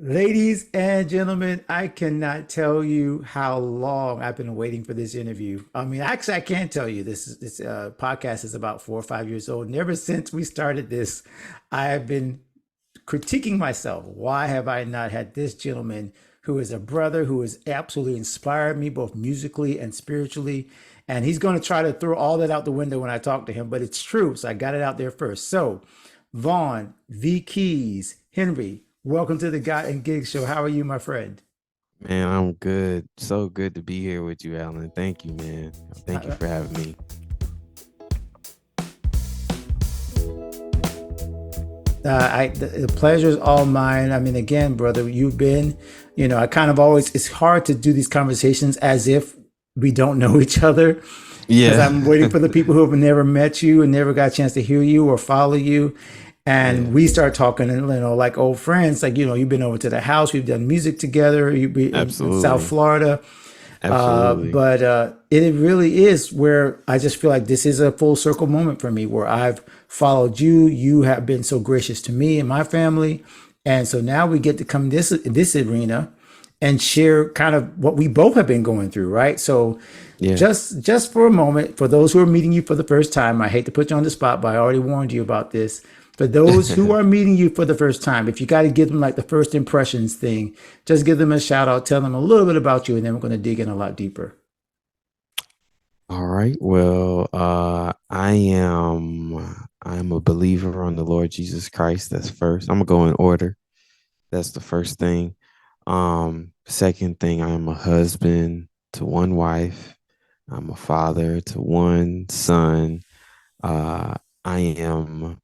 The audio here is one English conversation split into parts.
Ladies and gentlemen, I cannot tell you how long I've been waiting for this interview. I mean, actually, I can tell you this podcast is about 4 or 5 years old. And ever since we started this, I have been critiquing myself. Why have I not had this gentleman who is a brother who has absolutely inspired me both musically and spiritually? And he's going to try to throw all that out the window when I talk to him, but it's true. So I got it out there first. So, Vaughn, V.Keys, Henry, welcome to the Guy and Gig Show. How are you, my friend? Man, I'm good. So good to be here with you, Alan. Thank you, man. Thank you Uh, for having me. the pleasure is all mine. I mean, again, brother, you've been, I kind of always, it's hard to do these conversations as if we don't know each other because Yeah. I'm waiting for the people who have never met you and never got a chance to hear you or follow you. And Yeah. we start talking, and like old friends. Like you've been over to the house. We've done music together. You be in South Absolutely. Florida, Absolutely. but it really is where I just feel like this is a full circle moment for me, where I've followed you. You have been so gracious to me and my family, and so now we get to come this arena and share kind of what we both have been going through, right? So Yeah. just for a moment, for those who are meeting you for the first time, I hate to put you on the spot, but I already warned you about this. For those who are meeting you for the first time, if you got to give them like the first impressions thing, just give them a shout out, tell them a little bit about you, and then we're going to dig in a lot deeper. All right. Well, I'm a believer on the Lord Jesus Christ. That's first. I'm gonna go in order. That's the first thing. Second thing, I'm a husband to one wife. I'm a father to one son. Uh, I am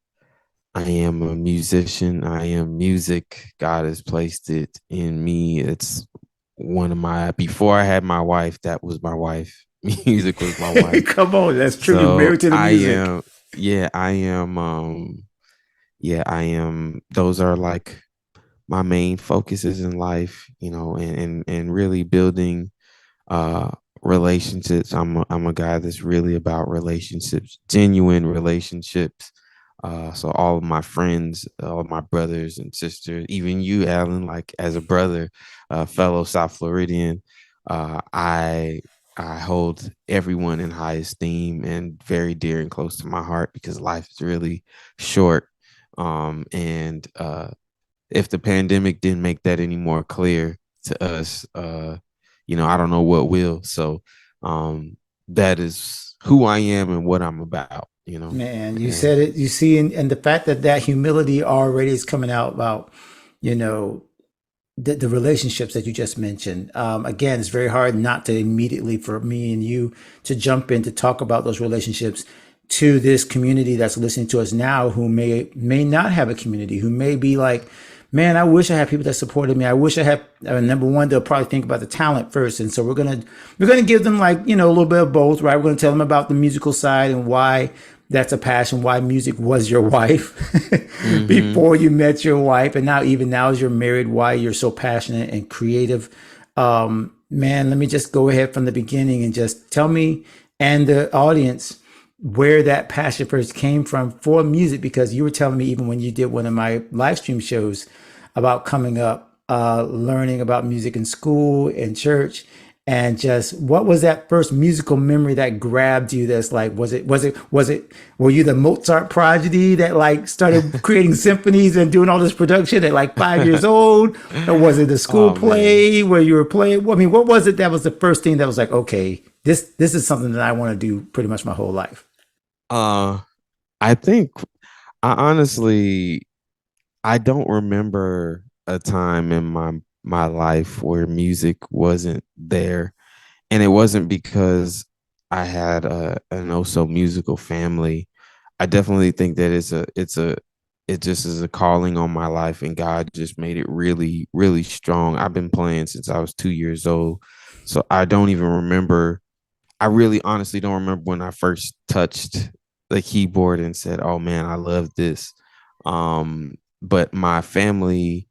I am a musician. I am music. God has placed it in me. It's one of my, before I had my wife, that was my wife. Music was my wife. Come on, that's true. You're So married to the I music. am, yeah, I am, those are like my main focuses in life, and really building uh relationships. I'm a guy that's really about relationships, genuine relationships. So all of my friends, all of my brothers and sisters, even you, Alan, like as a brother, fellow South Floridian, I hold everyone in high esteem and very dear and close to my heart because life is really short. And if the pandemic didn't make that any more clear to us, I don't know what will. So that is who I am and what I'm about. Man, you And said it. You see, and the fact that that humility already is coming out about, you know, the relationships that you just mentioned. Again, it's very hard not to immediately for me and you to jump in to talk about those relationships to this community that's listening to us now, who may not have a community, who may be like, man, I wish I had people that supported me. I wish I had. Number one, they'll probably think about the talent first, and so we're gonna give them like a little bit of both, right? We're gonna tell them about the musical side and why that's a passion, why music was your wife hmm before you met your wife, and now even now as you're married, why you're so passionate and creative. Man, let me just go ahead from the beginning and just tell me and the audience where that passion first came from for music, because you were telling me even when you did one of my live stream shows about coming up, learning about music in school and church, and just what was that first musical memory that grabbed you? That's like, was it were you the Mozart prodigy that like started creating symphonies and doing all this production at like 5 years old, or was it the school Oh man. play where you were playing? I mean, what was it that was the first thing that was like, okay, this is something that I want to do pretty much my whole life? Uh I think I honestly I don't remember a time in my life where music wasn't there. And it wasn't because I had an also musical family. I definitely think that it just is a calling on my life, and God just made it really, really strong. I've been playing since I was 2 years old. So I don't even remember. I really honestly don't remember when I first touched the keyboard and said, "Oh man, I love this." But my family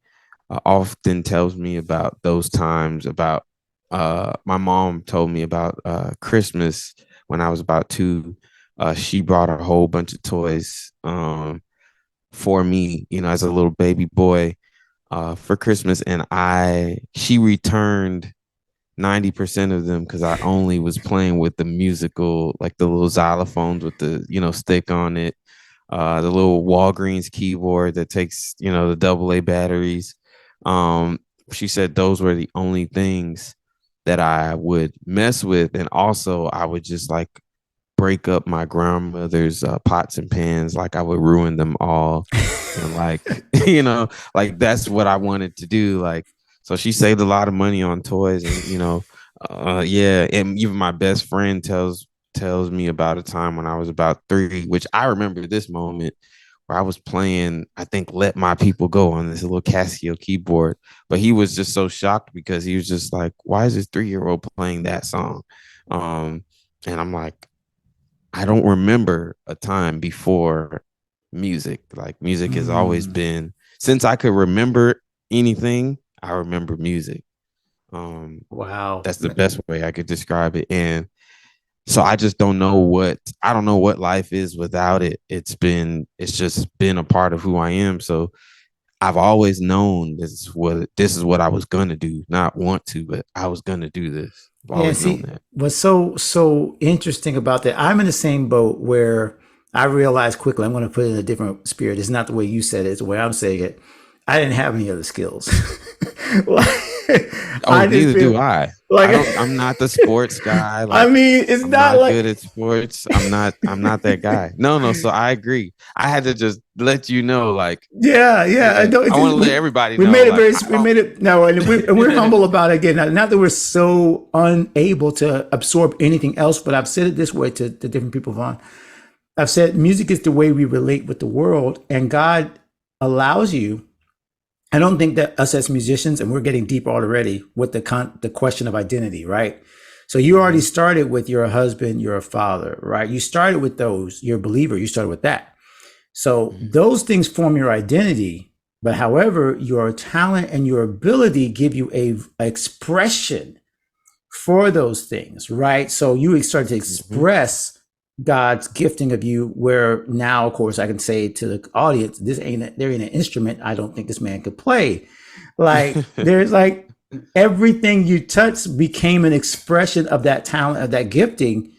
often tells me about those times. About my mom told me about Christmas when I was about two. She brought a whole bunch of toys for me, as a little baby boy. for Christmas, and I she returned 90% of them because I only was playing with the musical, like the little xylophones with the stick on it, the little Walgreens keyboard that takes the AA batteries. Um, she said those were the only things that I would mess with, and also I would just like break up my grandmother's pots and pans, like I would ruin them all, and like like that's what I wanted to do. Like, so she saved a lot of money on toys, and yeah, and even my best friend tells me about a time when I was about 3, which I remember this moment where I was playing, I think, Let My People Go on this little Casio keyboard. But he was just so shocked because he was just like, why is this 3-year-old playing that song? And I'm like, I don't remember a time before music. Like music has always Mm, been, since I could remember anything, I remember music. Um, wow. that's the best way I could describe it. And so I don't know what life is without it. It's just been a part of who I am. So I've always known this is what I was gonna do. Not want to, but I was gonna do this. I've Yeah, always known see, that. what's so interesting about that, I'm in the same boat where I realized quickly, I'm going to put it in a different spirit. It's not the way you said it, it's the way I'm saying it. I didn't have any other skills. Like, Oh, I just neither do feel I. like, I'm not the sports guy. I Like, mean, it's I'm not not good at like, sports. I'm not that guy. No, no. So I agree. I had to just let you know, like, yeah, yeah. I yeah, know. It I want just, to let everybody we know, made it like, very, I we made it, no, and we're don't. humble about it again. Not that we're so unable to absorb anything else, but I've said it this way to different people, Vaughn. I've said music is the way we relate with the world, and God allows you. I don't think that us as musicians, and we're getting deep already with the question of identity, right? So you already Hmm. started with you're a husband, you're a father, right? You started with those. You're a believer. You started with that. So Hmm. those things form your identity. But however, your talent and your ability give you a expression for those things, right? So you start to Hmm. express God's gifting of you. Where now, of course, I can say to the audience, there ain't an instrument I don't think this man could play. Like there's like everything you touch became an expression of that talent, of that gifting.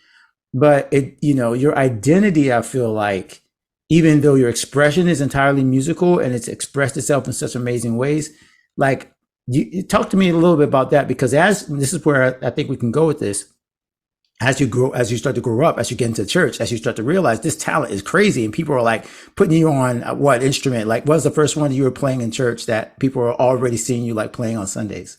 But your identity, I feel like, even though your expression is entirely musical and it's expressed itself in such amazing ways, like you talk to me a little bit about that, because as this is where I think we can go with this. As you start to grow up, as you get into church, as you start to realize this talent is crazy, and people are like putting you on what instrument? Like, what was the first one that you were playing in church that people are already seeing you like playing on Sundays?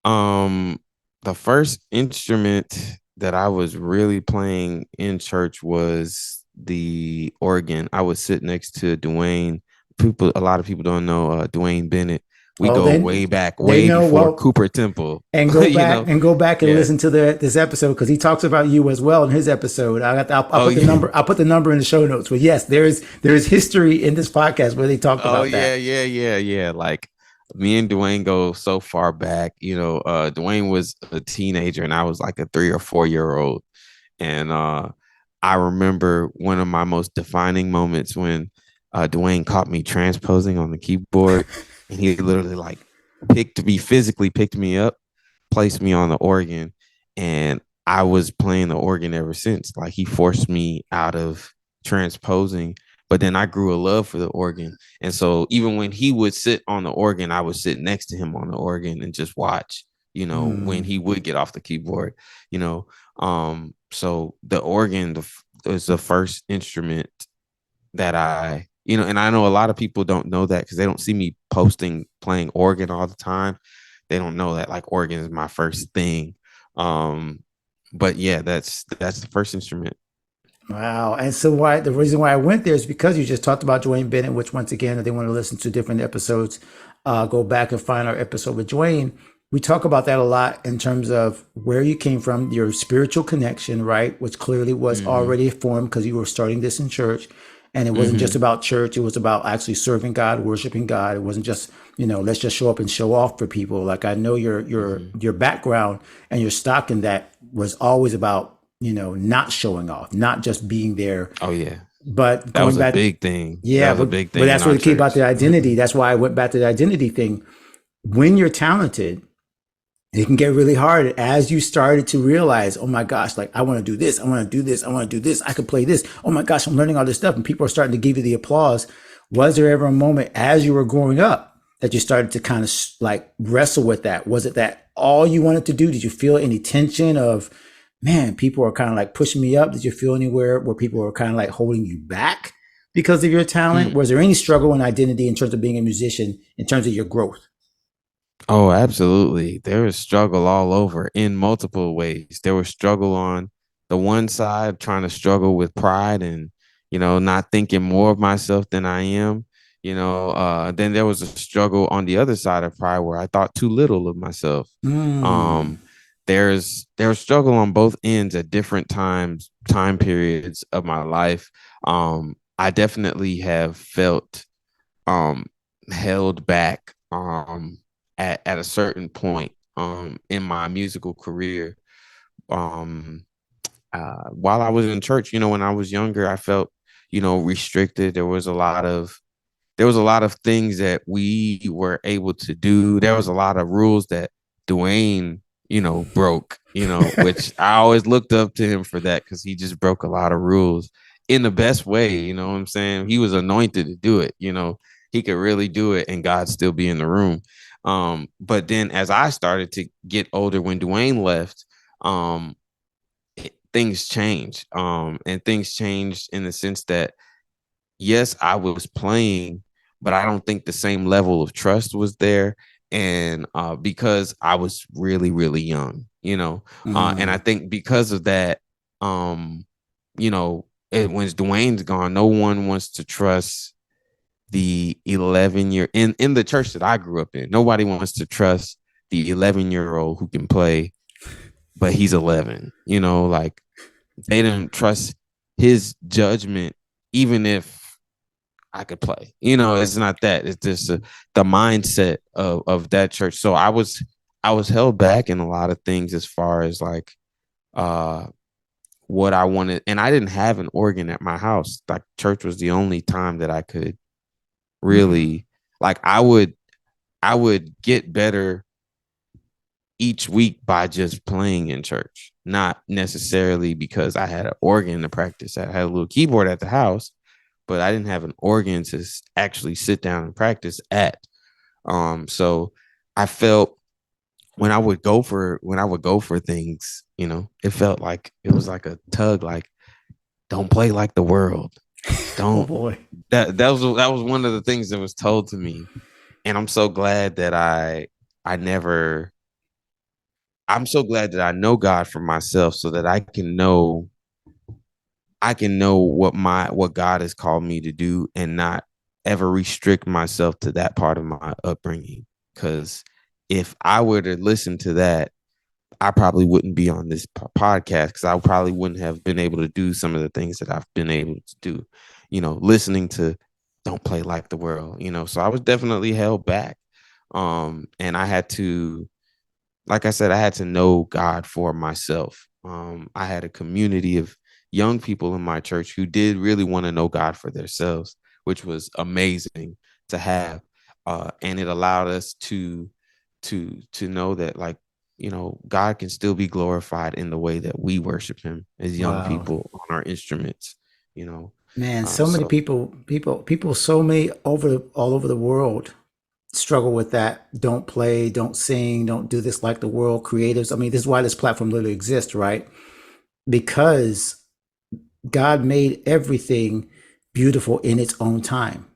Um, the first instrument that I was really playing in church was the organ. I would sit next to Dwayne. A lot of people don't know Dwayne Bennett. We Oh, go then way back, they way know. before Well, Cooper Temple. and go back and Yeah. listen to this episode, because he talks about you as well in his episode. I'll Oh put the yeah. number. I'll put the number in the show notes. But yes, there is history in this podcast where they talk Oh about yeah, that. yeah, yeah, yeah. Like me and Dwayne go so far back. Dwayne was a teenager and I was like a 3 or 4 year old. And I remember one of my most defining moments when Dwayne caught me transposing on the keyboard, and he literally like physically picked me up, placed me on the organ, and I was playing the organ ever since. Like he forced me out of transposing, but then I grew a love for the organ. And so even when he would sit on the organ, I would sit next to him on the organ and just watch, when Mm. he would get off the keyboard, you know. So the organ is the first instrument that and I know a lot of people don't know that because they don't see me posting playing organ all the time. They don't know that like organ is my first thing. Um, but yeah, that's the first instrument. Wow. And so the reason why I went there is because you just talked about Dwayne Bennett, which once again, if they want to listen to different episodes, go back and find our episode with Dwayne. We talk about that a lot in terms of where you came from, your spiritual connection, right? Which clearly was Mm-hmm. already formed because you were starting this in church. And it wasn't just Mm-hmm. about church. It was about actually serving God, worshiping God. It wasn't just, let's just show up and show off for people. Like I know Mm-hmm. your background and your stock in that was always about, not showing off, not just being there Oh yeah. But That going was a back, big thing. That yeah, was a big but thing in that's what our the key about church. the identity. That's why I went back to the identity thing. When you're talented, it can get really hard as you started to realize, oh my gosh, like I want to do this, I want to do this, I want to do this, I could play this. Oh my gosh, I'm learning all this stuff, and people are starting to give you the applause. Was there ever a moment as you were growing up that you started to kind of like wrestle with that? Was it that all you wanted to do? Did you feel any tension of, man, people are kind of like pushing me up? Did you feel anywhere where people were kind of like holding you back because of your talent? Mm. Was there any struggle in identity in terms of being a musician, in terms of your growth? Oh, absolutely. There was struggle all over in multiple ways. There was struggle on the one side, trying to struggle with pride and, not thinking more of myself than I am. Then there was a struggle on the other side of pride where I thought too little of myself. Mm. Um, there's struggle on both ends at different time periods of my life. I definitely have felt um held back at a certain point in my musical career. um while I was in church, when I was younger, I felt, restricted. There was a lot of things that we were able to do. There was a lot of rules that Dwayne, broke, which I always looked up to him for that, because he just broke a lot of rules in the best way. You know what I'm saying? He was anointed to do it. He could really do it and God still be in the room. But then as I started to get older, when Dwayne left, um, things changed. And things changed in the sense that, yes, I was playing, but I don't think the same level of trust was there. And because I was really, really young, and I Mm. think because of that, um, when Dwayne's gone, no one wants to trust the 11-year in the church that I grew up in. Nobody wants to trust the 11-year-old who can play, but he's 11. Like they didn't trust his judgment, even if I could play. It's not that. It's just the mindset of that church. So I was held back in a lot of things as far as like uh what I wanted, and I didn't have an organ at my house. Like church was the only time that I could Mm. really, like, I would get better each week by just playing in church, not necessarily because I had an organ to practice. I had a little keyboard at the house, but I didn't have an organ to actually sit down and practice at. So I felt when I would go for things, it felt like it was like a tug, like, don't play like the world. Oh Don't boy. that was one of the things that was told to me. And I'm so glad that I know God for myself, so that I can know what God has called me to do, and not ever restrict myself to that part of my upbringing. Because if I were to listen to that, I probably wouldn't be on this podcast, because I probably wouldn't have been able to do some of the things that I've been able to do, listening to "Don't Play Like the World." So I was definitely held back. And I had to, like I said, I had to know God for myself. I had a community of young people in my church who did really want to know God for themselves, which was amazing to have. And it allowed us to know that, like, God can still be glorified in the way that we worship Him as young Wow. people on our instruments. You know, Man, so many so people, so many all over the world struggle with that. Don't play, don't sing, don't do this like the world. Creatives. I mean, this is why this platform literally exists, right? Because God made everything beautiful in its own time.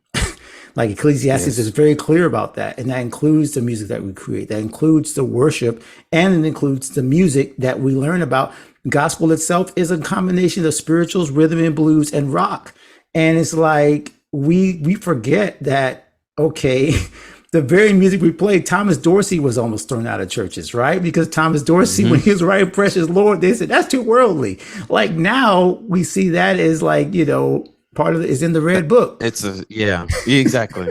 Like Ecclesiastes is yes. very clear about that. And that includes the music that we create, that includes the worship, and it includes the music that we learn about. Gospel itself is a combination of spirituals, rhythm and blues, and rock. And it's like we forget that, okay, the very music we play, Thomas Dorsey was almost thrown out of churches, right? Because Thomas Dorsey, when Hmm. he was writing Precious Lord, they said that's too worldly. Like now we see that as like, part of it is in the red book. It's a yeah, exactly,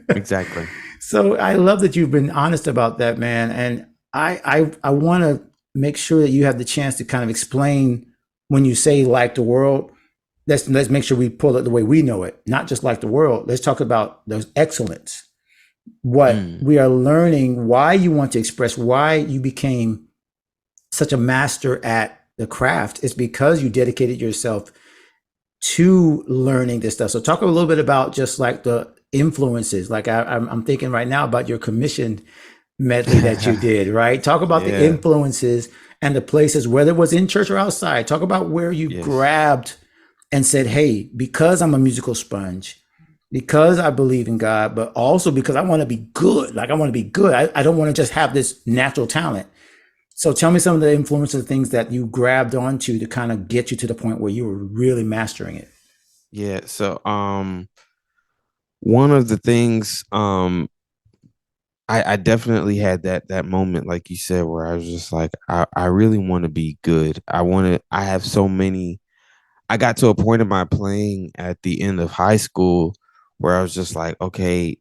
exactly. So I love that you've been honest about that, man. And I want to make sure that you have the chance to kind of explain when you say like the world. let's make sure we pull it the way we know it, not just like the world. Let's talk about those excellence. What Mm, we are learning, why you want to express, why you became such a master at the craft is because you dedicated yourself to learning this stuff. So talk a little bit about just like the influences. Like I'm thinking right now about your commission medley that you did, right? Talk about the yeah, influences and the places, whether it was in church or outside. Talk about where you yes, grabbed and said, hey, because I'm a musical sponge, because I believe in God, but also because I want to be good. Like I want to be good. I don't want to just have this natural talent. So tell me some of the influences, things that you grabbed onto to kind of get you to the point where you were really mastering it. yeah. So, one of the things, I definitely had that moment, like you said, where I was just like, I really want to be good. I have so many. I got to a point in my playing at the end of high school where I was just like, okay,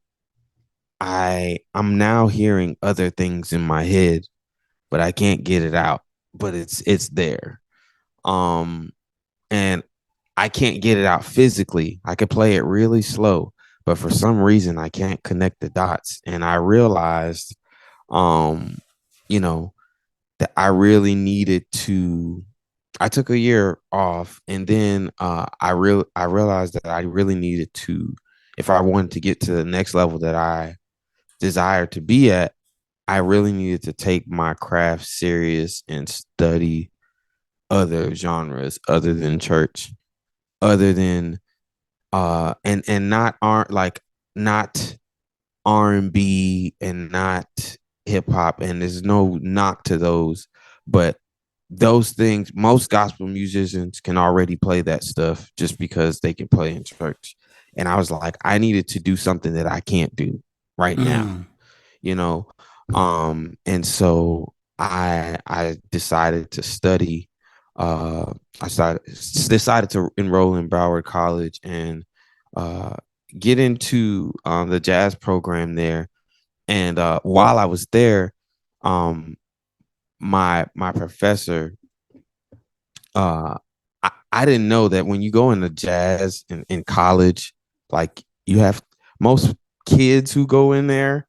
I'm now hearing other things in my head, but I can't get it out. But it's there. Um, and I can't get it out physically. I could play it really slow, but for some reason I can't connect the dots. And I realized, um, you know, that I really needed to. I took a year off, and then I realized that I really needed to, if I wanted to get to the next level that I desired to be at, I really needed to take my craft serious and study other genres other than church, other than and not aren't like not R&B and not hip hop, and there's no knock to those, but those things, most gospel musicians can already play that stuff just because they can play in church. And I was like, I needed to do something that I can't do right now, Mm. you know. And so I decided to study. I decided to enroll in Broward College and uh get into the jazz program there. And while I was there, um my professor, uh I didn't know that when you go into jazz in college, like you have, most kids who go in there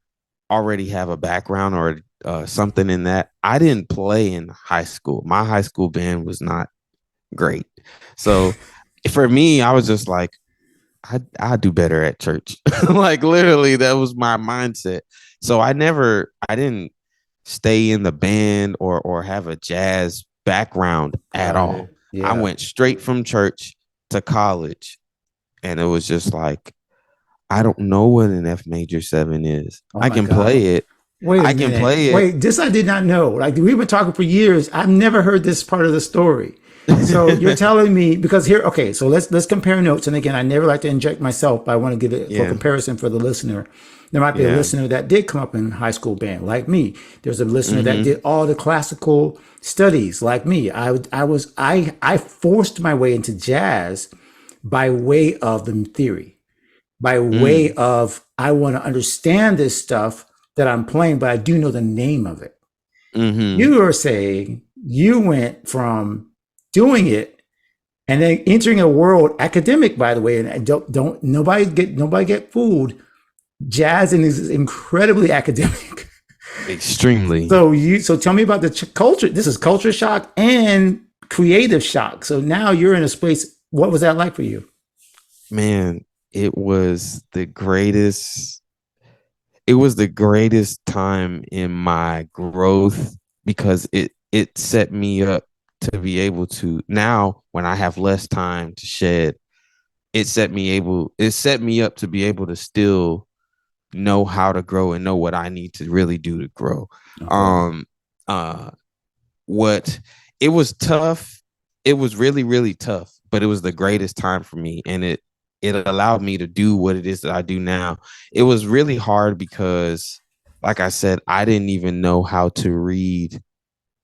already have a background or something in that. I didn't play in high school. My high school band was not great. So for me, I was just like, I do better at church. Like literally, that was my mindset. So I didn't stay in the band or have a jazz background at Got all. it. I Yeah. went straight from church to college, and it was just like, I don't know what an F major seven is. Oh I my can God. play it. Wait a I can minute. play it. Wait, this I did not know. Like we've been talking for years. I've never heard this part of the story. So you're telling me because here, okay, so let's compare notes. And again, I never like to inject myself, but I want to give it for Yeah. comparison for the listener. There might be a Yeah. listener that did come up in high school band, like me. There's a listener that Mm-hmm. did all the classical studies, like me. I forced my way into jazz by way of the theory, by way Mm. of I want to understand this stuff that I'm playing, but I do know the name of it. Mm-hmm. You are saying you went from doing it and then entering a world academic, by the way, and don't nobody get fooled. Jazz is incredibly academic. Extremely. So tell me about the culture. This is culture shock and creative shock. So now you're in a space. What was that like for you? Man, it was the greatest. It was the greatest time in my growth because it set me up to be able to, now when I have less time to shed, it set me up to be able to still know how to grow and know what I need to really do to grow. Okay. Um uh what It was tough. It was really, really tough, but it was the greatest time for me. And it allowed me to do what it is that I do now. It was really hard because, like I said, I didn't even know how to read,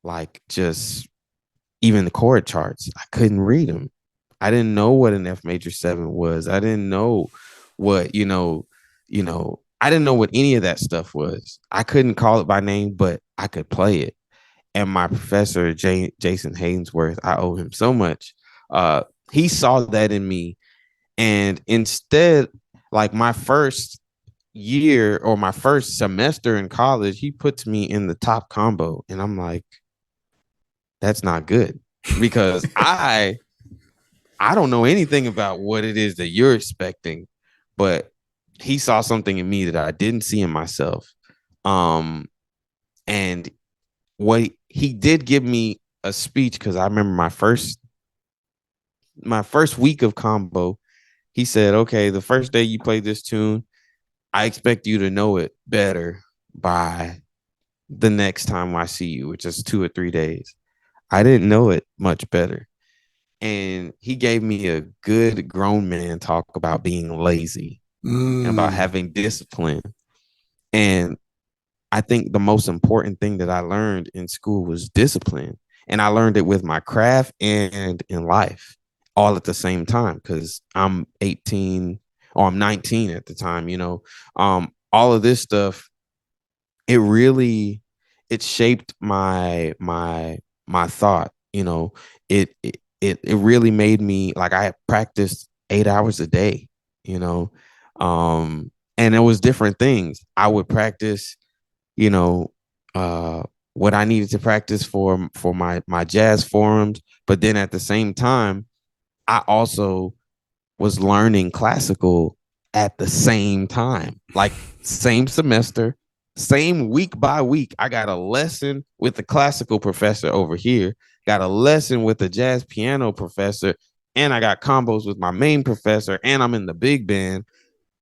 like, just even the chord charts. I couldn't read them. I didn't know what an F major seven was. I didn't know what, I didn't know what any of that stuff was. I couldn't call it by name, but I could play it. And my professor, Jason Haynesworth, I owe him so much. he saw that in me, and instead, like my first year or my first semester in college, he puts me in the top combo, and I'm like, that's not good because I don't know anything about what it is that you're expecting, but he saw something in me that I didn't see in myself. Um, and what he did give me a speech, because I remember my first week of combo. He said, "Okay, the first day you play this tune, I expect you to know it better by the next time I see you, which is 2 or 3 days." I didn't know it much better. And he gave me a good grown man talk about being lazy and about Mm. having discipline. And I think the most important thing that I learned in school was discipline. And I learned it with my craft and in life all at the same time because I'm 18 or I'm 19 at the time, all of this stuff, it really it shaped my thought, it really made me like I practiced 8 hours a day, you know. And it was different things. I would practice, you know, uh what I needed to practice for my jazz forums, but then at the same time, I also was learning classical at the same time, like same semester, same week by week. I got a lesson with the classical professor over here, got a lesson with the jazz piano professor, and I got combos with my main professor, and I'm in the big band.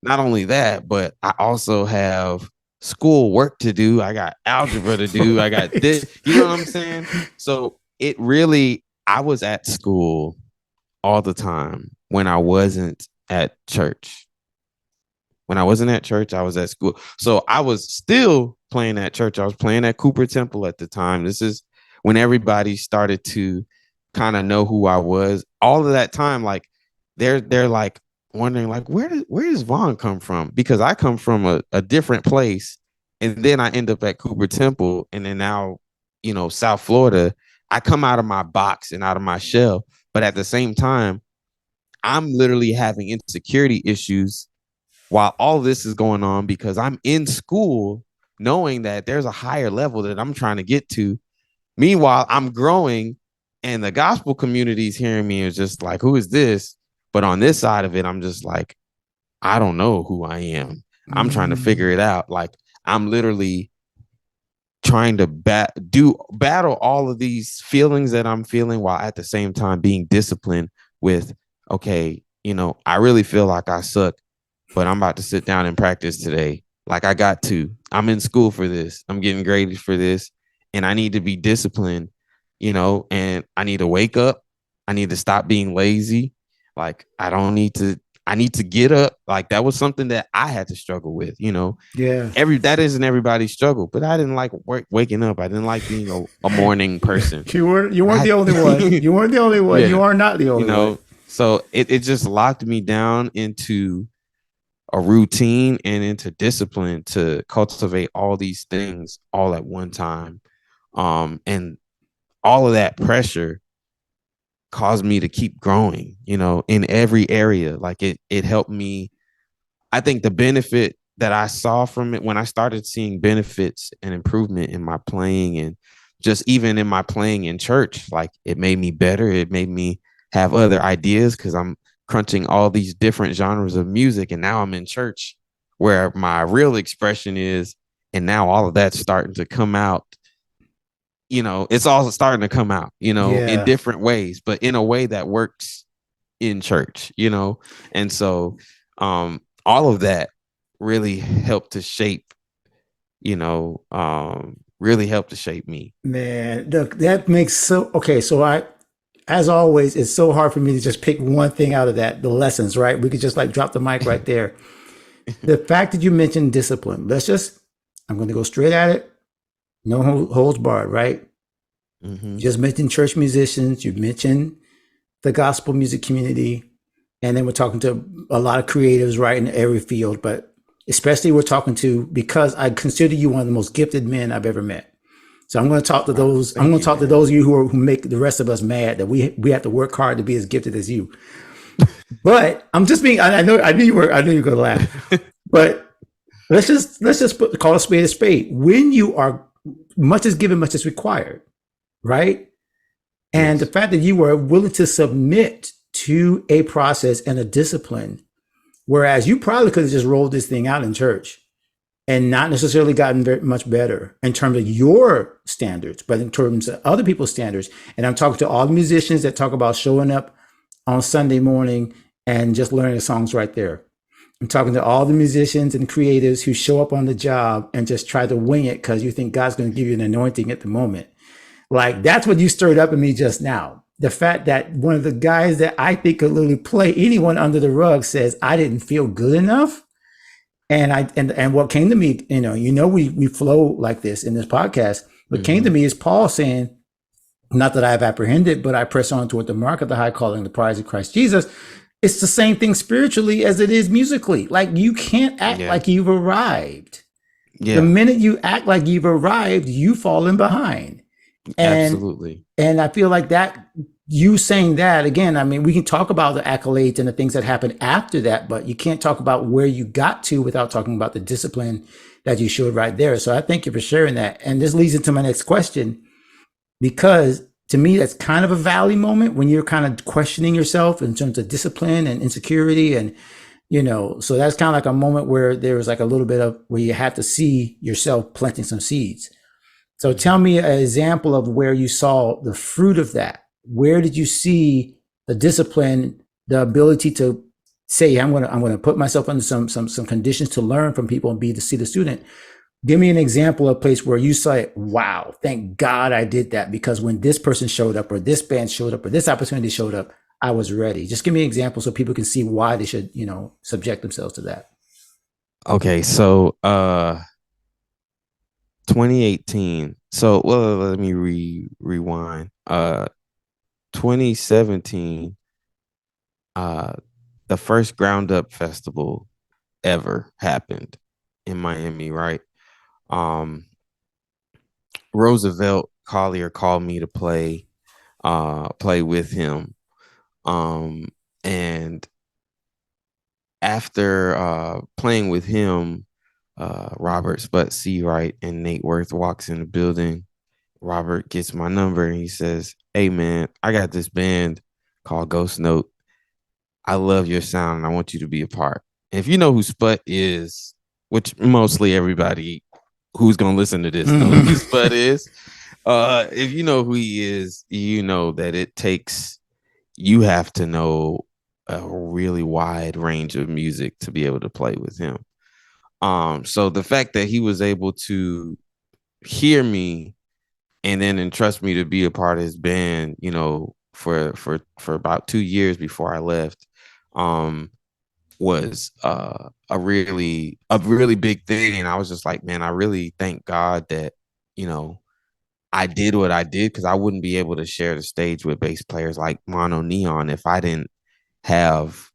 Not only that, but I also have school work to do. I got algebra to do. I got this, Right. you know what I'm saying? So it really, I was at school all the time when I wasn't at church. When I wasn't at church, I was at school. So I was still playing at church. I was playing at Cooper Temple at the time. This is when everybody started to kind of know who I was. All of that time, like they're like wondering, like, where does Vaughn come from? Because I come from a different place. And then I end up at Cooper Temple. And then now, South Florida, I come out of my box and out of my shell. But at the same time, I'm literally having insecurity issues while all this is going on because I'm in school knowing that there's a higher level that I'm trying to get to. Meanwhile, I'm growing and the gospel community is hearing me is just like, who is this? But on this side of it, I'm just like, I don't know who I am. I'm trying to figure Mm. it out. Like I'm literally trying to battle all of these feelings that I'm feeling while at the same time being disciplined with, okay, I really feel like I suck, but I'm about to sit down and practice today. Like I got to. I'm in school for this. I'm getting graded for this. And I need to be disciplined, and I need to wake up. I need to stop being lazy. Like I need to get up. Like that was something that I had to struggle with. Yeah. Every that isn't everybody's struggle, but I didn't like waking up. I didn't like being a morning person. You weren't I the only one. You weren't the only one. yeah, You are not the you only one. know, so it just locked me down into a routine and into discipline to cultivate all these things all at one time. And all of that pressure caused me to keep growing, in every area. Like it helped me. I think the benefit that I saw from it when I started seeing benefits and improvement in my playing and just even in my playing in church, like it made me better. It made me have other ideas because I'm crunching all these different genres of music. And now I'm in church where my real expression is. And now all of that's starting to come out. It's all starting to come out, in Yeah. different ways, but in a way that works in church. And so all of that really helped to shape, really helped to shape me. Man, look, that makes so okay. So as always, it's so hard for me to just pick one thing out of that, the lessons, right? We could just like drop the mic right there. The fact that you mentioned discipline, I'm going to go straight at it. No holds barred, right? Mm-hmm. You just mentioned church musicians. You mentioned the gospel music community. And then we're talking to a lot of creatives, right, in every field. But especially we're talking to, because I consider you one of the most gifted men I've ever met. So I'm going to talk to Wow. those. I'm Thank going to you, talk to man. those of you who make the rest of us mad that we have to work hard to be as gifted as you. But I'm just being. I know. I knew you were. I knew you were going to laugh. But let's just call a spade. When you are much is given, much is required, right? And the Yes. fact that you were willing to submit to a process and a discipline, whereas you probably could have just rolled this thing out in church and not necessarily gotten very much better in terms of your standards, but in terms of other people's standards. And I'm talking to all the musicians that talk about showing up on Sunday morning and just learning the songs right there. I'm talking to all the musicians and creatives who show up on the job and just try to wing it because you think God's going to give you an anointing at the moment. Like that's what you stirred up in me just now. The fact that one of the guys that I think could literally play anyone under the rug says, I didn't feel good enough. And what came to me, we flow like this in this podcast. What came to Mm-hmm. me is Paul saying, not that I have apprehended, but I press on toward the mark of the high calling, the prize of Christ Jesus. It's the same thing spiritually as it is musically. Like you can't act Yeah. like you've arrived. The Yeah. minute you act like you've arrived, you've fallen behind. And Absolutely. and I feel like that you saying that again, I mean, we can talk about the accolades and the things that happened after that, but you can't talk about where you got to without talking about the discipline that you showed right there. So I thank you for sharing that. And this leads into my next question, because to me, that's kind of a valley moment when you're kind of questioning yourself in terms of discipline and insecurity. And, so that's kind of like a moment where there was like a little bit of where you have to see yourself planting some seeds. So tell Mm-hmm. me an example of where you saw the fruit of that. Where did you see the discipline, the ability to say, I'm gonna put myself under some conditions to learn from people and be to see the student. Give me an example of a place where you say, wow, thank God I did that, because when this person showed up or this band showed up or this opportunity showed up, I was ready. Just give me an example so people can see why they should, subject themselves to that. Okay, so 2018. So well, let me rewind. 2017, uh the first ground up festival ever happened in Miami, right? Um Roosevelt Collier called me to play with him. Um and after playing with him, Robert Sput Seawright and Nate Worth walks in the building. Robert gets my number and he says, "Hey man, I got this band called Ghost Note. I love your sound and I want you to be a part." And if you know who Sput is, which mostly everybody who's gonna listen to this knows who Sput is. If you know who he is, you know that you have to know a really wide range of music to be able to play with him. So the fact that he was able to hear me and then entrust me to be a part of his band, for about 2 years before I left, um, was a really big thing. And I was just like, man, I really thank God that, you know, I did what I did, because I wouldn't be able to share the stage with bass players like Mono Neon if I didn't have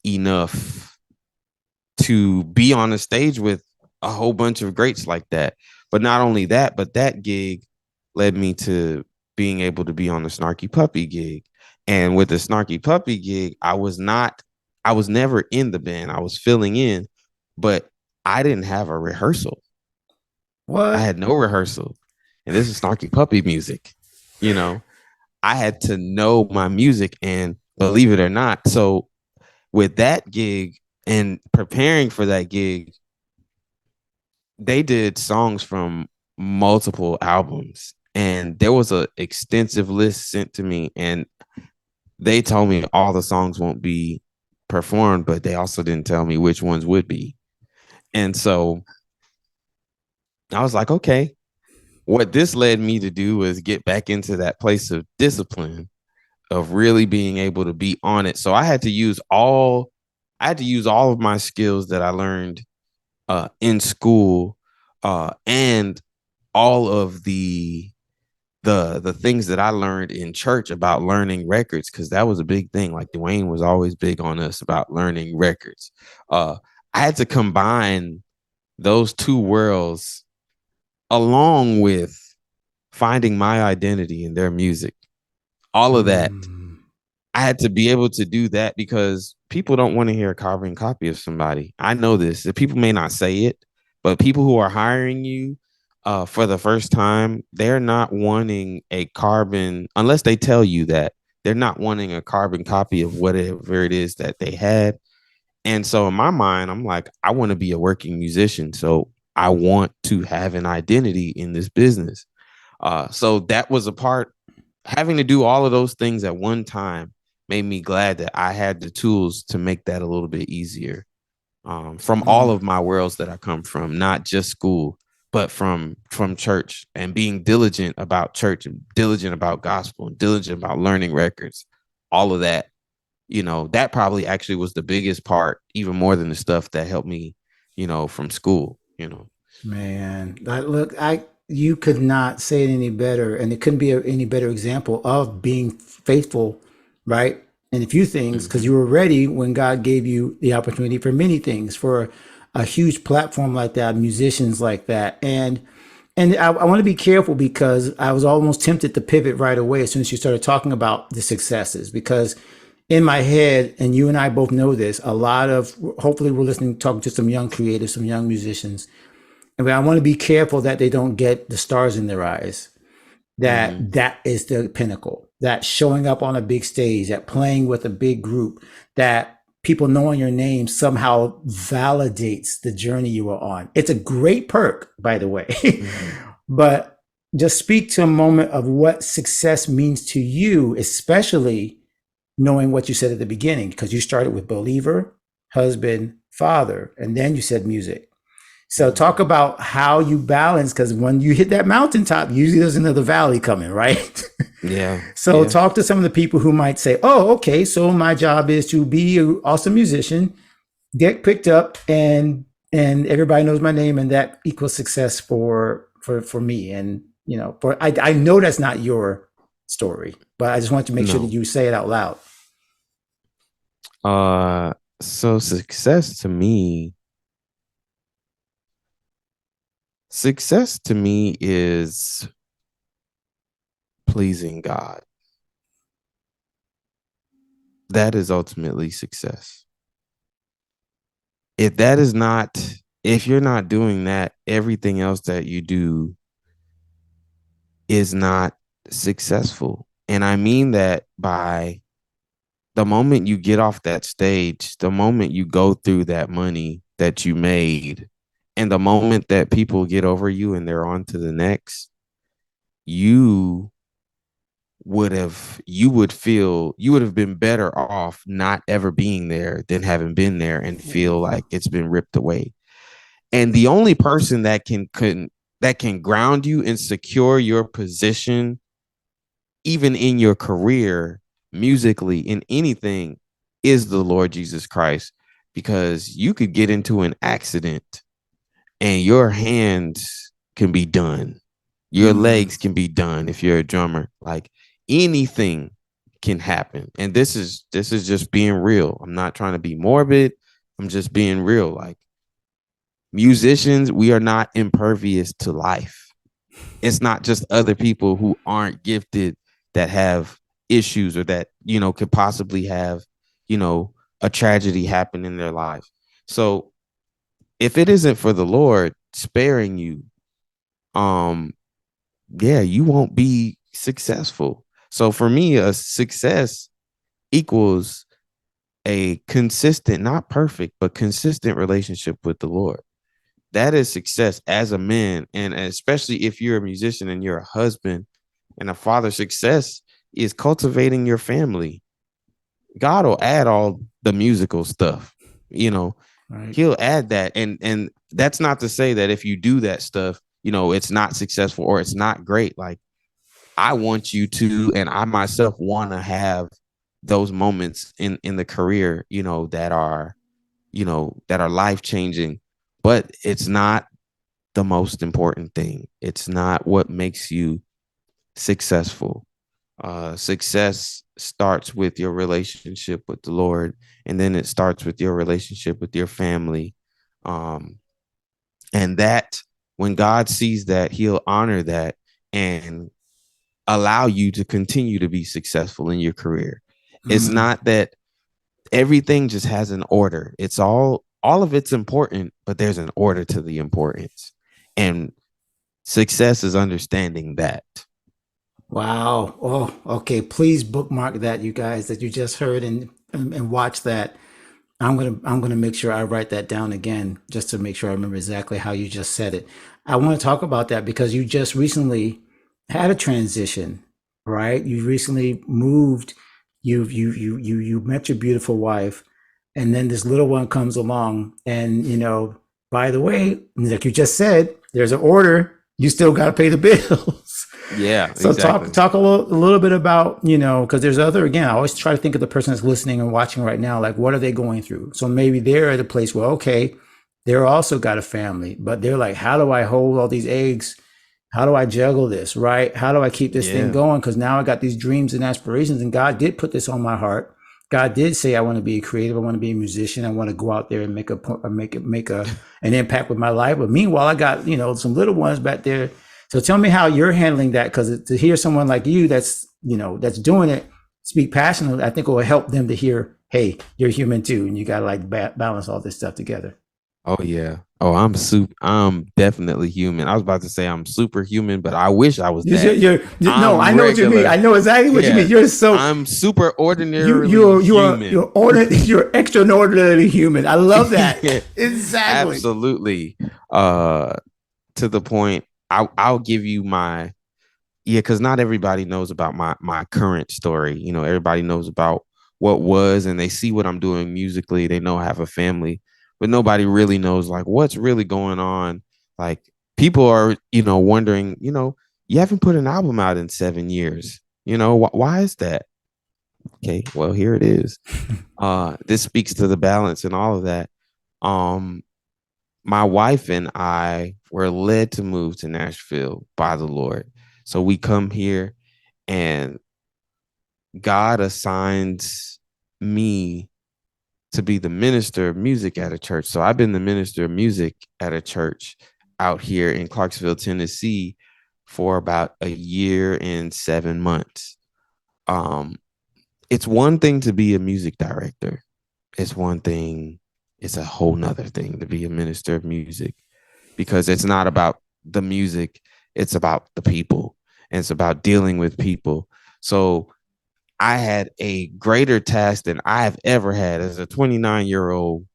enough to be on the stage with a whole bunch of greats like that. But not only that, but that gig led me to being able to be on the Snarky Puppy gig. And with the Snarky Puppy gig, I was never in the band. I was filling in, but I didn't have a rehearsal. I What? had no rehearsal. And this is Snarky Puppy music. You know, I had to know my music, and believe it or not. So with that gig and preparing for that gig, they did songs from multiple albums, and there was a extensive list sent to me, and they told me all the songs won't be performed, but they also didn't tell me which ones would be. And so I was like, okay, what this led me to do was get back into that place of discipline, of really being able to be on it. So I had to use all of my skills that I learned in school, and all of the things that I learned in church about learning records, because that was a big thing. Like Dwayne was always big on us about learning records. I had to combine those two worlds along with finding my identity in their music, all of that. Mm, I had to be able to do that because people don't want to hear a carbon copy of somebody. I know this. The people may not say it, but people who are hiring you for the first time, they're not wanting a carbon unless they tell you that they're not wanting a carbon copy of whatever it is that they had. And so in my mind, I'm like, I want to be a working musician. So I want to have an identity in this business. So that was a part, having to do all of those things at one time made me glad that I had the tools to make that a little bit easier. From all mm, of my worlds that I come from, not just school, but from church, and being diligent about church and diligent about gospel and diligent about learning records, all of that, that probably actually was the biggest part, even more than the stuff that helped me, from school. man, look, I you could not say it any better, and it couldn't be any better example of being faithful, right? In a few things, because Mm-hmm. you were ready when God gave you the opportunity for many things, for a huge platform like that, musicians like that, and I want to be careful because I was almost tempted to pivot right away as soon as you started talking about the successes, because in my head, and you and I both know this, a lot of, hopefully we're listening, talking to some young creatives, some young musicians, and I want to be careful that they don't get the stars in their eyes. That Mm-hmm. that is the pinnacle. That showing up on a big stage, that playing with a big group, that people knowing your name somehow validates the journey you are on. It's a great perk, by the way. Mm-hmm. But just speak to a moment of what success means to you, especially knowing what you said at the beginning, because you started with believer, husband, father, and then you said music. So Mm-hmm. talk about how you balance, because when you hit that mountaintop, usually there's another valley coming, right? Yeah. So Yeah. talk to some of the people who might say, "Oh, okay, so my job is to be an awesome musician, get picked up, and everybody knows my name, and that equals success for me." And for I know that's not your story, but I just want to make sure that No. you say it out loud. Uh, so success to me is pleasing God. That is ultimately success. If that is not, if you're not doing that, everything else that you do is not successful. And I mean that by the moment you get off that stage, the moment you go through that money that you made, and the moment that people get over you and they're on to the next, you you would have been better off not ever being there than having been there and feel like it's been ripped away. And the only person that can ground you and secure your position, even in your career, musically, in anything, is the Lord Jesus Christ. Because you could get into an accident and your hands can be done. Your Mm, legs can be done if you're a drummer. Like anything can happen. And this is just being real. I'm not trying to be morbid. I'm just being real. Like musicians, we are not impervious to life. It's not just other people who aren't gifted that have issues or that, could possibly have, you know, a tragedy happen in their life. So if it isn't for the Lord sparing you, um, yeah, you won't be successful. So for me, a success equals a consistent, not perfect, but consistent relationship with the Lord. That is success as a man. And especially if you're a musician and you're a husband and a father, success is cultivating your family. God will add all the musical stuff, you know, right. he'll add that. And that's not to say that if you do that stuff, it's not successful or it's not great. Like I want you to, and I myself want to have those moments in the career, that are life changing, but it's not the most important thing. It's not what makes you successful. Success starts with your relationship with the Lord, and then it starts with your relationship with your family. Um, and that when God sees that, He'll honor that, and allow you to continue to be successful in your career. It's Mm. not that everything just has an order. It's all of it's important, but there's an order to the importance. And success is understanding that. Wow. Oh, okay. Please bookmark that, you guys, that you just heard, and watch that. I'm gonna make sure I write that down again, just to make sure I remember exactly how you just said it. I want to talk about that because you just recently had a transition, right? You recently moved. You met your beautiful wife, and then this little one comes along, and by the way, like you just said, there's an order. You still got to pay the bills. Yeah, So talk exactly. talk a little bit about, because there's other, again, I always try to think of the person that's listening and watching right now, like what are they going through? So maybe they're at a place where, okay, they're also got a family, but they're like, how do I hold all these eggs? How do I juggle this, right? How do I keep this thing Yeah. going? Because now I got these dreams and aspirations, and God did put this on my heart. God did say I want to be a creative. I want to be a musician. I want to go out there and make a an impact with my life. But meanwhile, I got some little ones back there. So tell me how you're handling that, because to hear someone like you that's doing it speak passionately, I think it will help them to hear, hey, you're human too, and you got to like balance all this stuff together. Oh yeah. Oh, I'm definitely human. I was about to say I'm superhuman, but I wish I was that. No, I I'm know what you mean. regular. I know exactly what you mean. Yeah. You're so I'm super you ordinarily you're human. you're extraordinarily human. I love that. Yeah. Exactly. Absolutely. Uh to the point I'll give you my yeah, because not everybody knows about my current story. Everybody knows about what was, and they see what I'm doing musically. They know I have a family, but nobody really knows like what's really going on. Like people are, wondering, you haven't put an album out in 7 years. Why is that? Okay, well here it is. This speaks to the balance and all of that. Um, my wife and I were led to move to Nashville by the Lord. So we come here and God assigns me to be the minister of music at a church. So I've been the minister of music at a church out here in Clarksville, Tennessee for about a year and 7 months. Um, it's one thing to be a music director. It's one thing, it's a whole nother thing to be a minister of music because it's not about the music, it's about the people and it's about dealing with people. So I had a greater task than I've ever had as a 29-year-old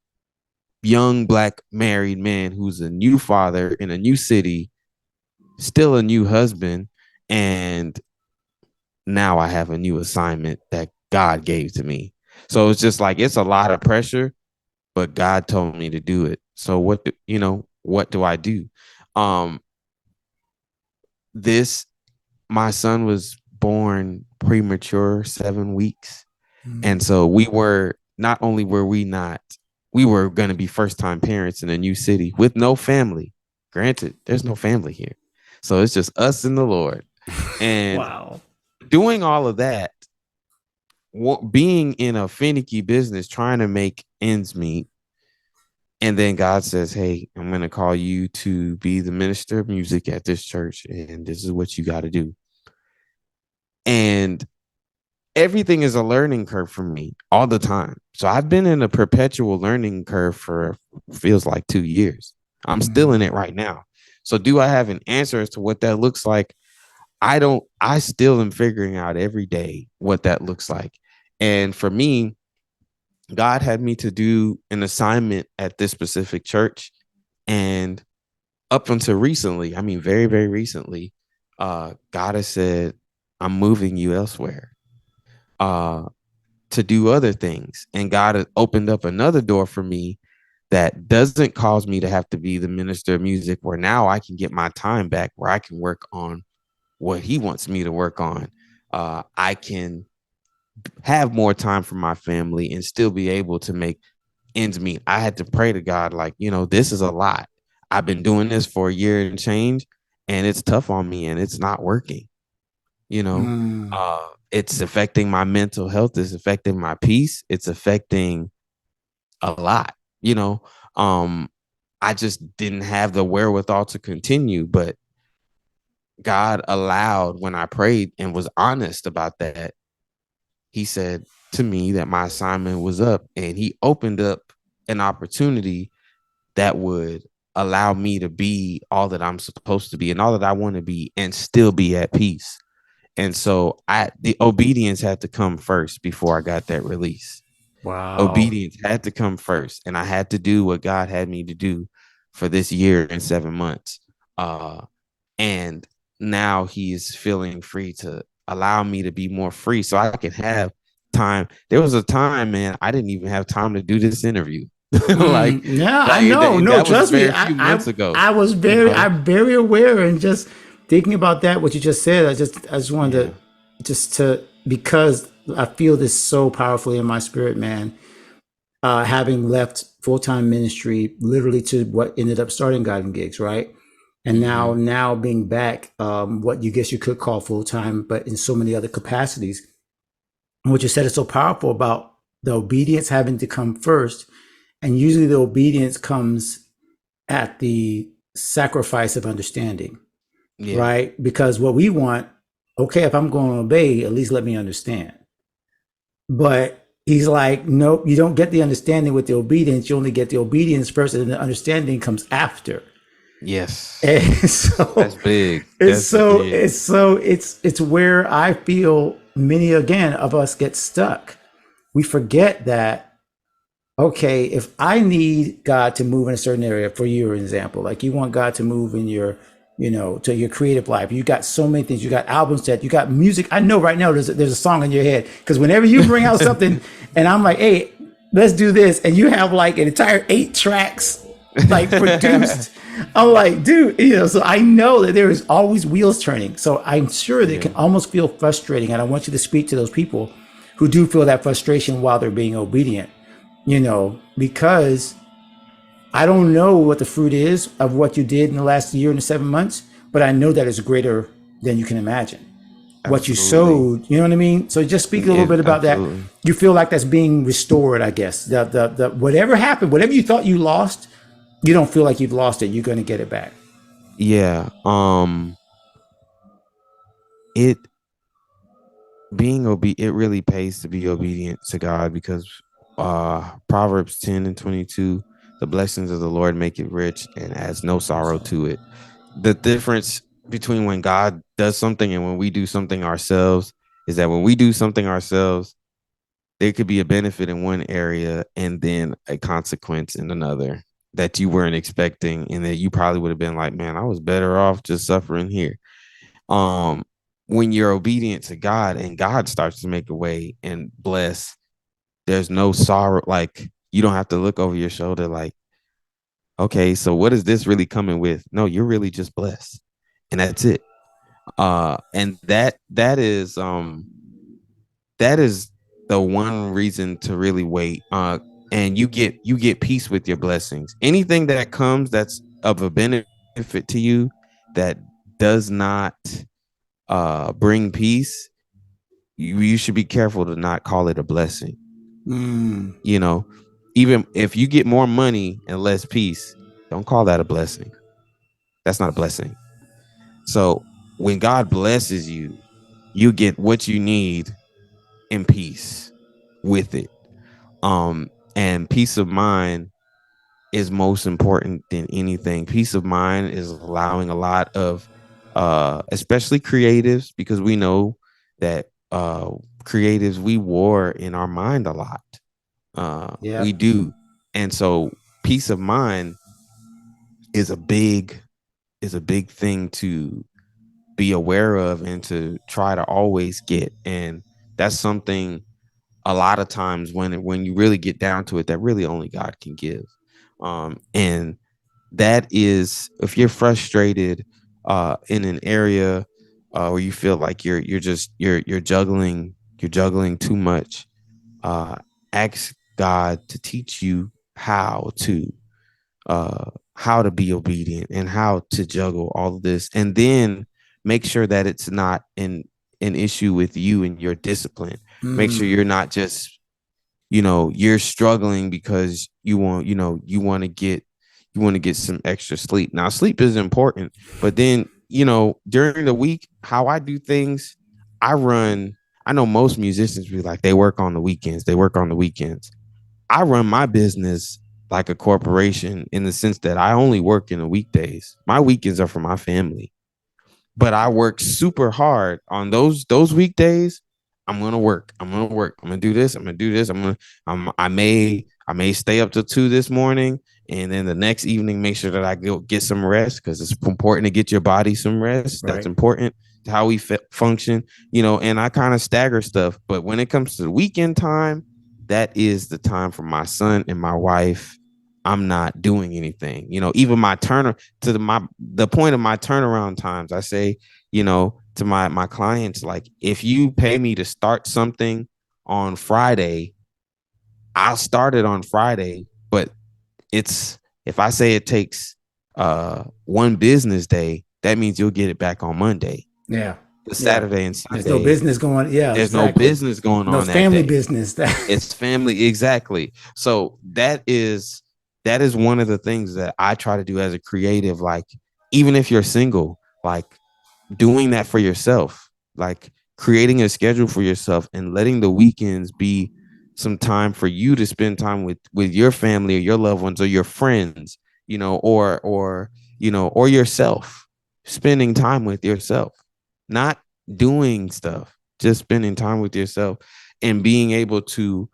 young black married man who's a new father in a new city, still a new husband, and now I have a new assignment that God gave to me. So it's just like it's a lot of pressure, but God told me to do it. So what do I do? Um this My son was born premature 7 weeks. Mm. And so we were not only were we not, we were going to be first time parents in a new city with no family. Granted, there's no family here. So it's just us and the Lord. And Wow. doing all of that, being in a finicky business, trying to make ends meet. And then God says, hey, I'm going to call you to be the minister of music at this church. And this is what you got to do. And everything is a learning curve for me all the time. So I've been in a perpetual learning curve for feels like 2 years. I'm still in Mm. it right now. So do I have an answer as to what that looks like? I don't, I still am figuring out every day what that looks like. And for me, God had me to do an assignment at this specific church. And up until recently, I mean, very, very recently, God has said, I'm moving you elsewhere. Uh, to do other things. And God has opened up another door for me that doesn't cause me to have to be the minister of music, where now I can get my time back, where I can work on what He wants me to work on. I can have more time for my family and still be able to make ends meet. I had to pray to God, like, this is a lot. I've been doing this for a year and change, and it's tough on me and it's not working you know Mm. it's affecting my mental health, it's affecting my peace, it's affecting a lot you know um I just didn't have the wherewithal to continue, but God allowed, when I prayed and was honest about that, he said to me that my assignment was up, and he opened up an opportunity that would allow me to be all that I'm supposed to be and all that I want to be and still be at peace. And so the obedience had to come first before I got that release. Wow. Obedience had to come first, and I had to do what God had me to do for this year and 7 months. And now he is feeling free to allow me to be more free so I can have time. There was a time, man, I didn't even have time to do this interview. like Yeah, I like know. No, that was trust me. very few months ago, I was you very, know. I'm very aware, and just thinking about that, what you just said, I just wanted Yeah. to, because I feel this so powerfully in my spirit, man. Having left full time ministry, literally to what ended up starting Garden Gigs, right? And Mm-hmm. now being back, what you guess you could call full time, but in so many other capacities. And what you said is so powerful about the obedience having to come first, and usually the obedience comes at the sacrifice of understanding, Yeah. right? Because what we want, okay, if I'm going to obey, at least let me understand. But he's like, nope, you don't get the understanding with the obedience. You only get the obedience first, and the understanding comes after. Yes. And so That's big. That's big. it's where I feel many again of us get stuck. We forget that, okay, if I need God to move in a certain area, for your example, like you want God to move in your, to your creative life. You got so many things. You got albums that you got music. I know right now there's a song in your head because whenever you bring out something, and I'm like, hey, let's do this, and you have like an entire 8 tracks like produced. I'm like, dude, so I know that there is always wheels turning. So I'm sure that it can yeah. almost feel frustrating, and I want you to speak to those people who do feel that frustration while they're being obedient, because I don't know what the fruit is of what you did in the last year and the 7 months, but I know that it's greater than you can imagine. What you Absolutely. sowed, you know what I mean? So just speak a little It bit about that. absolutely. You feel like that's being restored, I guess. The whatever happened, whatever you thought you lost, you don't feel like you've lost it. You're going to get it back. Yeah. It it really pays to be obedient to God, because Proverbs 10 and 22, the blessings of the Lord make it rich and adds no sorrow to it. The difference between when God does something and when we do something ourselves is that when we do something ourselves, there could be a benefit in one area and then a consequence in another that you weren't expecting, and that you probably would have been like, man, I was better off just suffering here. um when you're obedient to God and God starts to make a way and bless, there's no sorrow. Like, you don't have to look over your shoulder like, okay, so what is this really coming with? No, you're really just blessed, and that's it. And that is the one reason to really wait. And you get peace with your blessings. Anything that comes that's of a benefit to you that does not bring peace, you should be careful to not call it a blessing. Mm, You know, even if you get more money and less peace, don't call that a blessing. That's not a blessing. So when God blesses you, you get what you need in peace with it. And peace of mind is most important than anything. Peace of mind is allowing a lot of especially creatives, because we know that creatives, we war in our mind a lot. yeah. We do. And so peace of mind is a big thing to be aware of and to try to always get. And that's something, a lot of times, when you really get down to it, that really only God can give. And that is, if you're frustrated in an area where you feel like you're juggling too much, uh, ask God to teach you how to be obedient and how to juggle all of this, and then make sure that it's not an issue with you and your discipline. Make sure Mm, you're not just, you're struggling because you want to get some extra sleep. Now, sleep is important, but then during the week, how I do things, I run. I know most musicians be like, they work on the weekends. They work on the weekends. I run my business like a corporation in the sense that I only work in the weekdays. My weekends are for my family, but I work super hard on those weekdays. I'm gonna work. I'm gonna work. I'm gonna do this. I'm gonna do this. I may stay up till 2 this morning, and then the next evening make sure that I go get some rest because it's important to get your body some rest. That's Right. important to how we function. And I kind of stagger stuff. But when it comes to the weekend time, that is the time for my son and my wife. I'm not doing anything. Even my turn to the point of my turnaround times, I say, to my clients, like, if you pay me to start something on Friday, I'll start it on Friday. But it's if I say it takes one business day, that means you'll get it back on Monday. Yeah. The Yeah. Saturday and There's no Sunday, business going. Yeah, there's no exactly. business going No on that family day. business. That It's family, exactly. So that is one of the things that I try to do as a creative. Like, even if you're single, like, doing that for yourself, like creating a schedule for yourself and letting the weekends be some time for you to spend time with your family or your loved ones or your friends, or yourself, spending time with yourself, not doing stuff, just spending time with yourself and being able to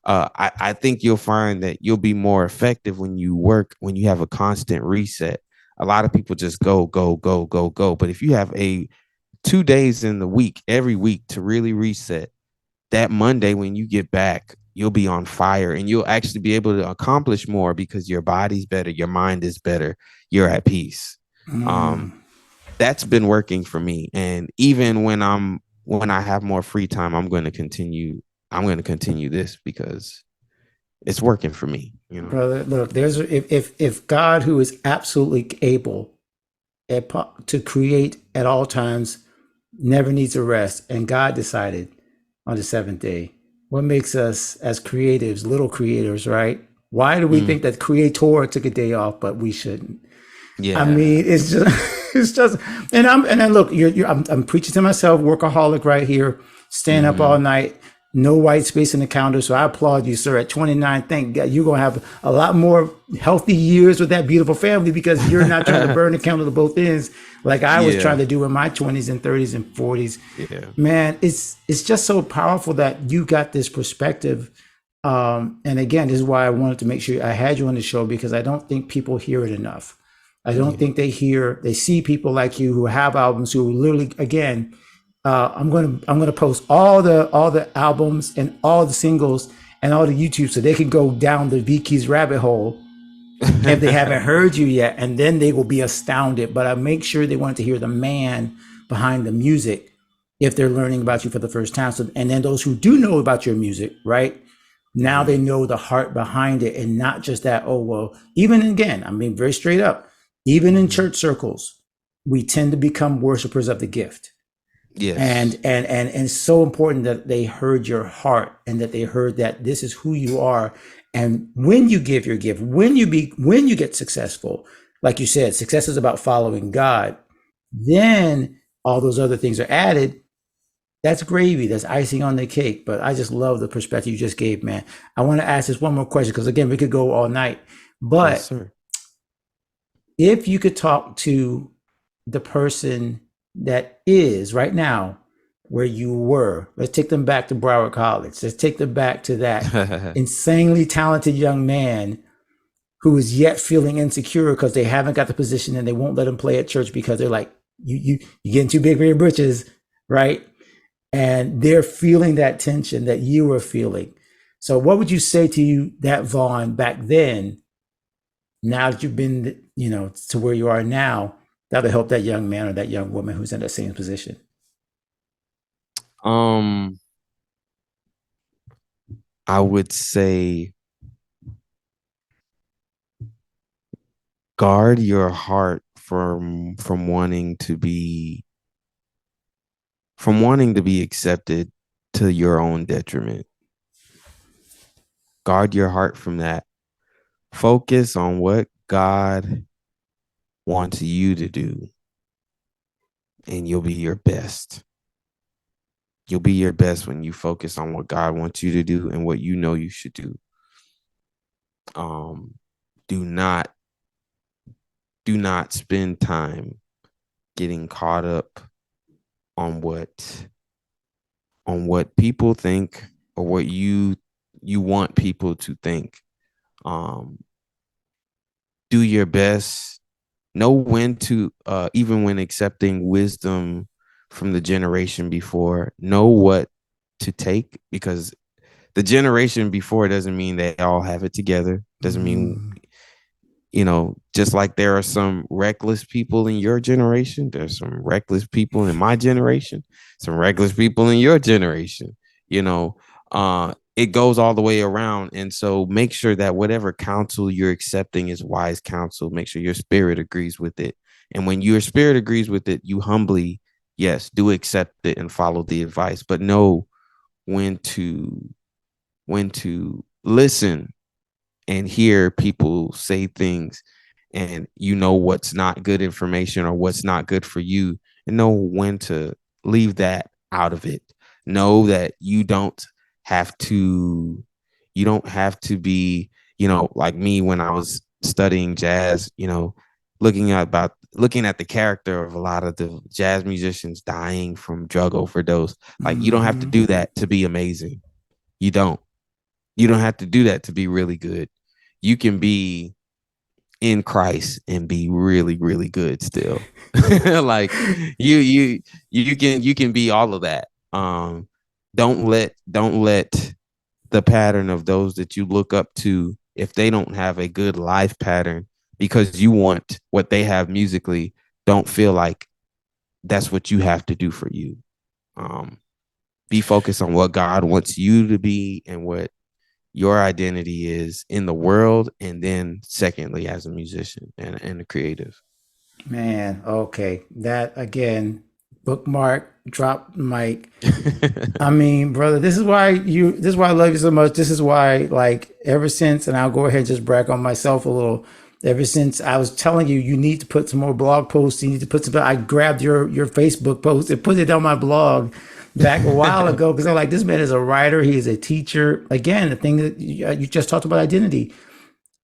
I think you'll find that you'll be more effective when you have a constant reset. A lot of people just go, go, go, go, go. But if you have a 2 days in the week, every week, to really reset, that Monday when you get back, you'll be on fire and you'll actually be able to accomplish more because your body's better, your mind is better, you're at peace. Um, that's been working for me. And even when I have more free time, I'm going to continue this because it's working for me. brother, look, there's if God, who is absolutely able to create at all times, never needs a rest, and God decided on the seventh day, what makes us as creatives, little creators, right? Why do we Mm, think that creator took a day off, but we shouldn't? I yeah. mean, it's just, it's just, and then look, I'm preaching to myself, workaholic right here, staying up all Hmm. night, no white space in the calendar. So I applaud you, sir. At 29, thank God you're gonna have a lot more healthy years with that beautiful family because you're not trying to burn the candle at both ends like I was trying Yeah. to do in my 20s and 30s and 40s. Yeah. Man, it's just so powerful that you got this perspective. And again, this is why I wanted to make sure I had you on the show because I don't think people hear it enough. I don't Yeah. think they see people like you who have albums who literally, again, I'm gonna post all the albums and all the singles and all the YouTube so they can go down the V.Keys rabbit hole if they haven't heard you yet, and then they will be astounded. But I make sure they want to hear the man behind the music if they're learning about you for the first time. So, and then those who do know about your music, right? Now they Hmm. know the heart behind it and not just that, oh, well, even again, I'm being very straight up, even in Hmm. church circles, we tend to become worshipers of the gift. And Yes. it's so important that they heard your heart and that they heard that this is who you are. And when you give your gift, when you get successful, like you said, success is about following God. Then all those other things are added. That's gravy. That's icing on the cake. But I just love the perspective you just gave, man. I want to ask this one more question because again, we could go all night. Yes, But sir. if you could talk to the person that is right now where you were, let's take them back to Broward College. Let's take them back to that insanely talented young man who is yet feeling insecure because they haven't got the position and they won't let him play at church because they're like, you getting too big for your britches, right? And they're feeling that tension that you were feeling. So, what would you say to you that Vaughn back then? Now that you've been, to where you are now, that'll help that young man or that young woman who's in that same position. um, I would say guard your heart from wanting to be accepted to your own detriment. Guard your heart from that. Focus on what God wants you to do. and you'll be your best. You'll be your best when you focus on what God wants you to do and what you know you should do. Um, do not do not spend time getting caught up on what people think or what you want people to think. Um, do your best. Know when to even when accepting wisdom from the generation before, know what to take, because the generation before doesn't mean they all have it together. Doesn't mean, Mm, just like there are some reckless people in your generation, there's some reckless people in my generation, some reckless people in your generation. You know, it goes all the way around. And so make sure that whatever counsel you're accepting is wise counsel. Make sure your spirit agrees with it. And when your spirit agrees with it, you humbly, yes, do accept it and follow the advice, but know when to listen and hear people say things, and what's not good information or what's not good for you, and know when to leave that out of it. Know that you don't have to be, like me when I was studying jazz, looking at the character of a lot of the jazz musicians dying from drug overdose. Like, you don't have to mhm. do that to be amazing. You don't. You don't have to do that to be really good. You can be in Christ and be really, really good still. Like, you can be all of that. Don't let the pattern of those that you look up to, if they don't have a good life pattern because you want what they have musically, don't feel like that's what you have to do for you. Um, be focused on what God wants you to be and what your identity is in the world, and then secondly as a musician and a creative. Man, okay. That again, bookmark, drop mic. I mean, brother, this is why I love you so much. This is why, like, ever since, and I'll go ahead and just brag on myself a little. Ever since I was telling you, you need to put some more blog posts. You need to put some. I grabbed your Facebook post and put it on my blog back a while ago because I'm like, this man is a writer. He is a teacher. Again, the thing that you just talked about identity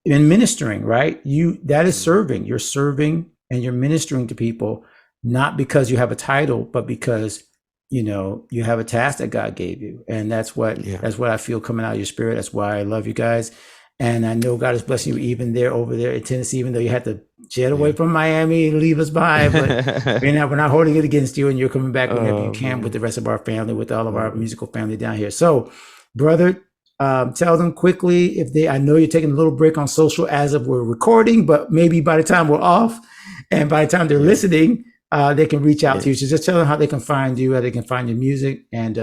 in ministering, right? That is serving. You're serving and you're ministering to people, not because you have a title, but because you have a task that God gave you, and Yeah, that's what I feel coming out of your spirit. That's why I love you guys, and I know God is blessing you even there over there in Tennessee, even though you had to jet away yeah. from Miami and leave us behind, but. We're not holding it against you, and you're coming back whenever you Oh can with man. the rest of our family, with all of our Uh, musical family down here. So, brother, tell them quickly if they. I know you're taking a little break on social as of we're recording, but maybe by the time we're off, and by the time they're yeah, listening, they can reach out yeah. to you. So just tell them how they can find you, how they can find your music, and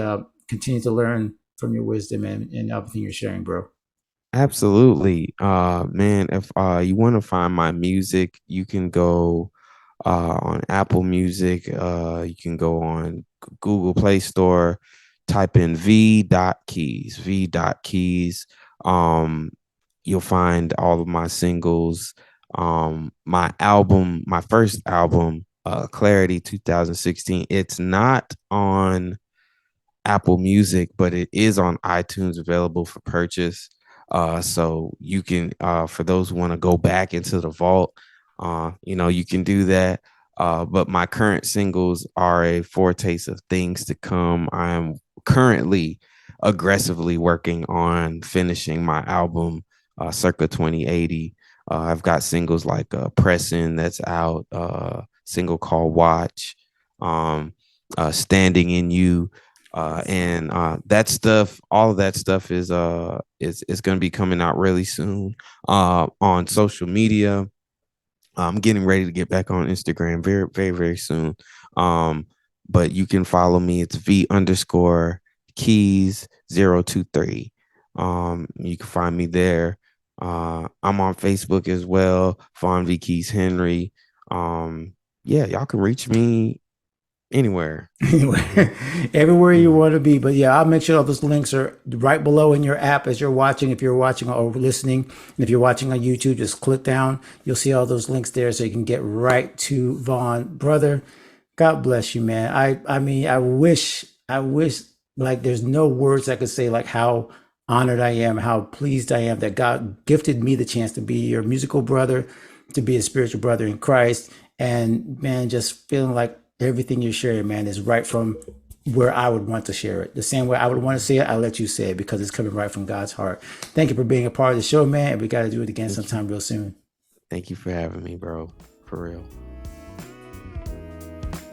continue to learn from your wisdom and everything you're sharing, bro. Absolutely. Man, if you want to find my music, you can go on Apple Music. You can go on Google Play Store, type in V.Keys, V.Keys. Um, you'll find all of my singles. My first album, Clarity 2016. It's not on Apple Music, but it is on iTunes, available for purchase. So you can, for those who want to go back into the vault, you can do that. But my current singles are a foretaste of things to come. I'm currently aggressively working on finishing my album, circa 2080. I've got singles like Pressin' that's out, single called Watch, um, Standing in You, and that stuff, all of that stuff is going to be coming out really soon on social media. I'm getting ready to get back on Instagram very, very, very soon. Um, but you can follow me. It's V_Keys 023. You can find me there. I'm on Facebook as well, Vaughn V.Keys Henry. Um, yeah, y'all can reach me anywhere. Anyway, everywhere you Mhm. want to be. But yeah, I'll make sure all those links are right below in your app as you're watching. If you're watching or listening, and if you're watching on YouTube, just click down. You'll see all those links there so you can get right to Vaughn. Brother, God bless you, man. I mean, I wish like there's no words I could say like how honored I am, how pleased I am that God gifted me the chance to be your musical brother, to be a spiritual brother in Christ. And man, just feeling like everything you're sharing, man, is right from where I would want to share it. The same way I would want to say it, I'll let you say it because it's coming right from God's heart. Thank you for being a part of the show, man. And we got to do it again Thank you. sometime real soon. Thank you for having me, bro. For real.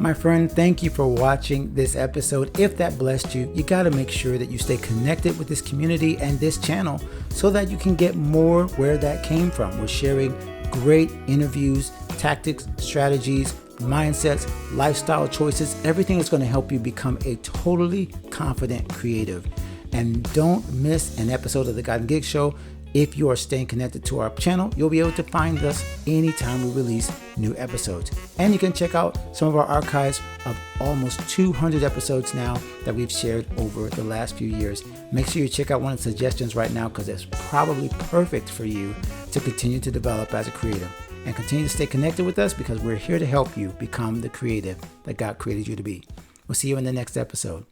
My friend, thank you for watching this episode. If that blessed you, you got to make sure that you stay connected with this community and this channel so that you can get more where that came from. We're sharing great interviews, tactics, strategies, mindsets, lifestyle choices, everything that's going to help you become a totally confident creative. And don't miss an episode of the God and Gig Show. If you are staying connected to our channel, you'll be able to find us anytime we release new episodes. And you can check out some of our archives of almost 200 episodes now that we've shared over the last few years. Make sure you check out one of the suggestions right now because it's probably perfect for you to continue to develop as a creator. And continue to stay connected with us because we're here to help you become the creative that God created you to be. We'll see you in the next episode.